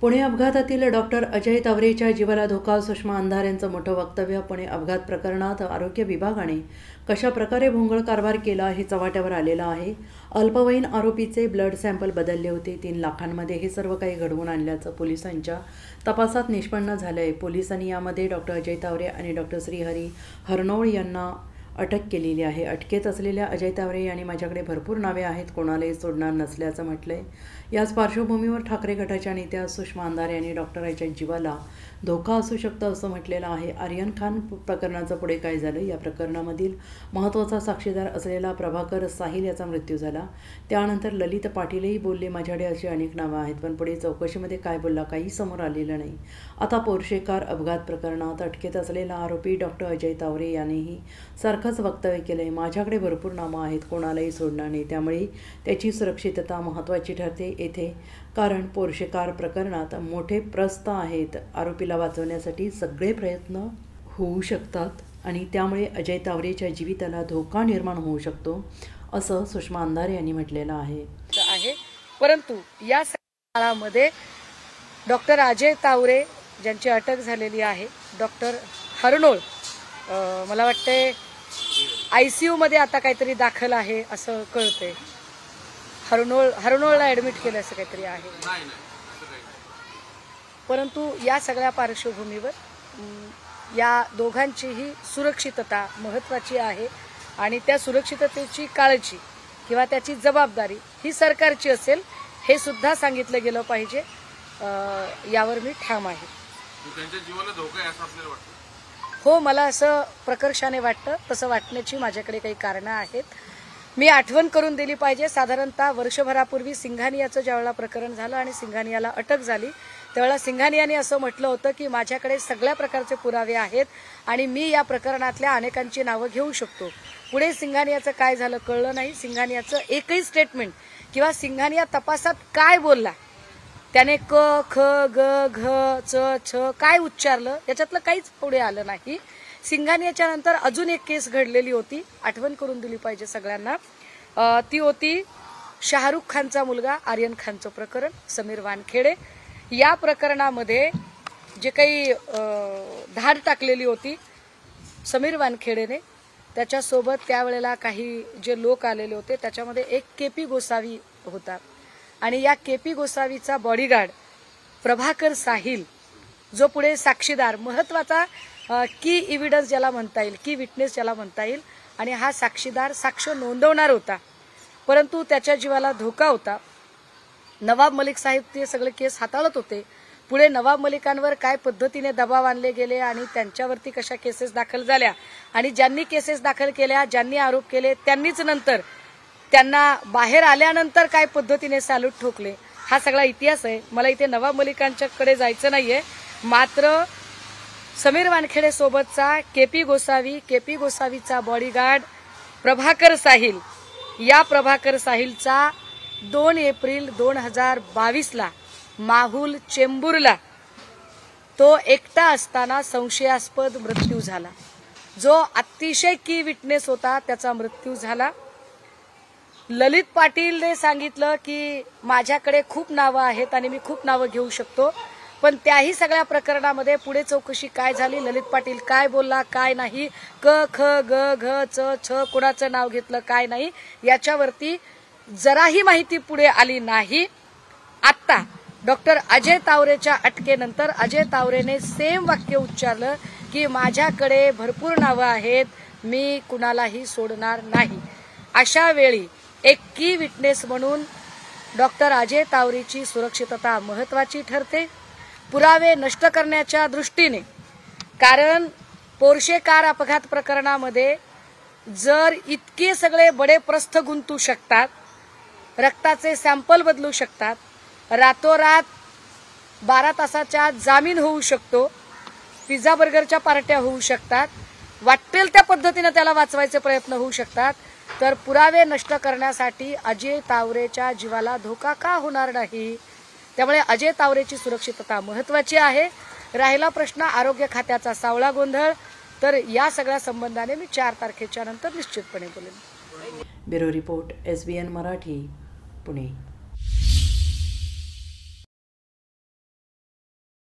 पुणे अपघातातील डॉक्टर अजय तावरेच्या जीवाला धोका. सुषमा अंधार यांचं मोठं वक्तव्य. पुणे अपघात प्रकरणात आरोग्य विभागाने कशा प्रकारे भोंगळ कारभार केला हे चव्हाट्यावर आलेलं आहे. अल्पवयीन आरोपीचे ब्लड सॅम्पल बदलले होते. 3 लाखांमध्ये हे सर्व काही घडवून आणल्याचं पोलिसांच्या तपासात निष्पन्न झालं आहे. पोलिसांनी यामध्ये डॉक्टर अजय तावरे आणि डॉक्टर श्रीहरी हरनोळ यांना अटक केलेली आहे. अटकेत असलेल्या अजय तावरे यांनी माझ्याकडे भरपूर नावे आहेत, कोणालाही सोडणार नसल्याचं म्हटलंय. याच पार्श्वभूमीवर ठाकरे गटाच्या नेत्या सुषमा अंधार यांनी डॉक्टरांच्या जीवाला धोका असू शकतं असं म्हटलेलं आहे. आर्यन खान प्रकरणाचं पुढे काय झालं? या प्रकरणामधील महत्त्वाचा साक्षीदार असलेला प्रभाकर साहिल याचा मृत्यू झाला. त्यानंतर ललित पाटीलही बोलले. माझ्याकडे अशी अनेक नावं आहेत, पण पुढे चौकशीमध्ये काय बोलला काही समोर आलेलं नाही. आता पोर्शे कार अपघात प्रकरणात अटकेत असलेला आरोपी डॉक्टर अजय तावरे यांनीही सारखंच वक्तव्य केलं आहे. माझ्याकडे भरपूर नावं आहेत, कोणालाही सोडणार नाही. त्यामुळे त्याची सुरक्षितता महत्त्वाची ठरते येथे, कारण पोर्शे कार प्रकरणात मोठे प्रस्थ आहेत. आरोपीला वाचवण्यासाठी सगळे प्रयत्न होऊ शकतात आणि त्यामुळे अजय तावरेच्या जीविताला धोका निर्माण होऊ शकतो असं सुषमा अंधार यांनी म्हटलेलं आहे. परंतु या काळामध्ये डॉक्टर अजय तावरे ज्यांची अटक झालेली आहे, डॉक्टर हरनोळ मला वाटते ICU मध्ये आता काहीतरी दाखल आहे असं कळतंय. हरनोळला ऍडमिट केलं असं काहीतरी आहे. परंतु या सगळ्या पार्श्वभूमीवर या दोघांचीही सुरक्षितता महत्त्वाची आहे आणि त्या सुरक्षिततेची काळजी किंवा त्याची जबाबदारी ही सरकारची असेल हे सुद्धा सांगितलं गेलं पाहिजे. यावर मी ठाम आहे. त्यांच्या जीवाला धोका आहे असं आपल्याला वाटतं? हो, मला असं प्रकर्षाने वाटतं. तसं वाटण्याची माझ्याकडे काही कारणं आहेत. मी आठवण करून दिली पाहिजे. साधारणतः वर्षभरापूर्वी सिंघानियाचं ज्यावेळेला प्रकरण झालं आणि सिंघानियाला अटक झाली त्यावेळेला सिंघानियाने असं म्हटलं होतं की माझ्याकडे सगळ्या प्रकारचे पुरावे आहेत आणि मी या प्रकरणातल्या अनेकांची नावं घेऊ शकतो. पुढे सिंघानियाचं काय झालं कळलं नाही. सिंघानियाचं एकही स्टेटमेंट किंवा सिंघानिया तपासात काय बोलला, त्याने क ख ग घ च छ काय उच्चारलं याच्यातलं काहीच पुढे आलं नाही. सिंघानियाच्या नंतर अजून एक केस घडलेली होती, आठवण करून दिली पाहिजे सगळ्यांना. ती होती शाहरुख खानचा मुलगा आर्यन खानचं प्रकरण, समीर वानखेडे. या प्रकरणामध्ये जे काही धाड टाकलेली होती समीर वानखेडेने, त्याच्यासोबत त्यावेळेला काही जे लोक आलेले होते त्याच्यामध्ये एक KP गोसावी होता आणि या KP गोसावीचा बॉडीगार्ड प्रभाकर साहिल, जो पुढे साक्षीदार महत्वाचा की इव्हिडन्स ज्याला म्हणता येईल, की विटनेस ज्याला म्हणता येईल, आणि हा साक्षीदार साक्ष नोंदवणार होता. परंतु त्याच्या जीवाला धोका होता. नवाब मलिक साहेब ते सगळे केस हाताळत होते. पुढे नवाब मलिकांवर काय पद्धतीने दबाव आणले गेले आणि त्यांच्यावरती कशा केसेस दाखल झाल्या आणि ज्यांनी केसेस दाखल केल्या, ज्यांनी आरोप केले, त्यांनीच नंतर त्यांना बाहेर आल्यानंतर काय पद्धतीने सॅल्यूट ठोकले, हा सगळा इतिहास आहे. मला इथे नवाब मलिकांच्याकडे जायचं नाहीये. मात्र समीर वानखेडे सोबतचा KP गोसावीचा बॉडीगार्ड प्रभाकर साहिल, या प्रभाकर साहिलचा 2 एप्रिल 2022ला माहुल चेंबूरला तो एकटा असताना संशयास्पद मृत्यू झाला. जो अतिशय की विटनेस होता त्याचा मृत्यू झाला. ललित पाटीलने सांगितलं की माझ्याकडे खूप नावं आहेत आणि मी खूप नावं घेऊ शकतो, पण त्याही सगळ्या प्रकरणामध्ये पुढे चौकशी काय झाली, ललित पाटील काय बोलला काय नाही, क ख ग घ च छ कुणाचं नाव घेतलं काय नाही, याच्यावरती जराही माहिती पुढे आली नाही. आत्ता डॉक्टर अजय तावरेच्या अटकेनंतर अजय तावरेने सेम वाक्य उच्चारलं की माझ्याकडे भरपूर नावं आहेत, मी कुणालाही सोडणार नाही. अशा वेळी एक की विटनेस म्हणून डॉक्टर अजय तावरेची सुरक्षितता महत्वाची ठरते पुरावे नष्ट करण्याच्या दृष्टीने. कारण पोर्शे कार अपघात प्रकरणामध्ये जर इतके सगळे बडे प्रस्थ गुंतू शकतात, रक्ताचे सॅम्पल बदलू शकतात, रातोरात 12 तासाच्या जामीन होऊ शकतो, पिझ्झा बर्गरच्या पार्ट्या होऊ शकतात, वाटेल त्या पद्धतीने त्याला वाचवायचे प्रयत्न होऊ शकतात, तर पुरावे नष्ट करण्यासाठी अजय तावरेच्या जीवाला धोका का होणार नाही? त्यामुळे अजय तावरेची सुरक्षितता महत्वाची आहे. राहिला प्रश्न आरोग्य खात्याचा सावळा गोंधळ, तर या सगळ्या संबंधाने मी 4 तारखेच्या नंतर निश्चितपणे बोलेन. Bureau report SBN Marathi, Pune.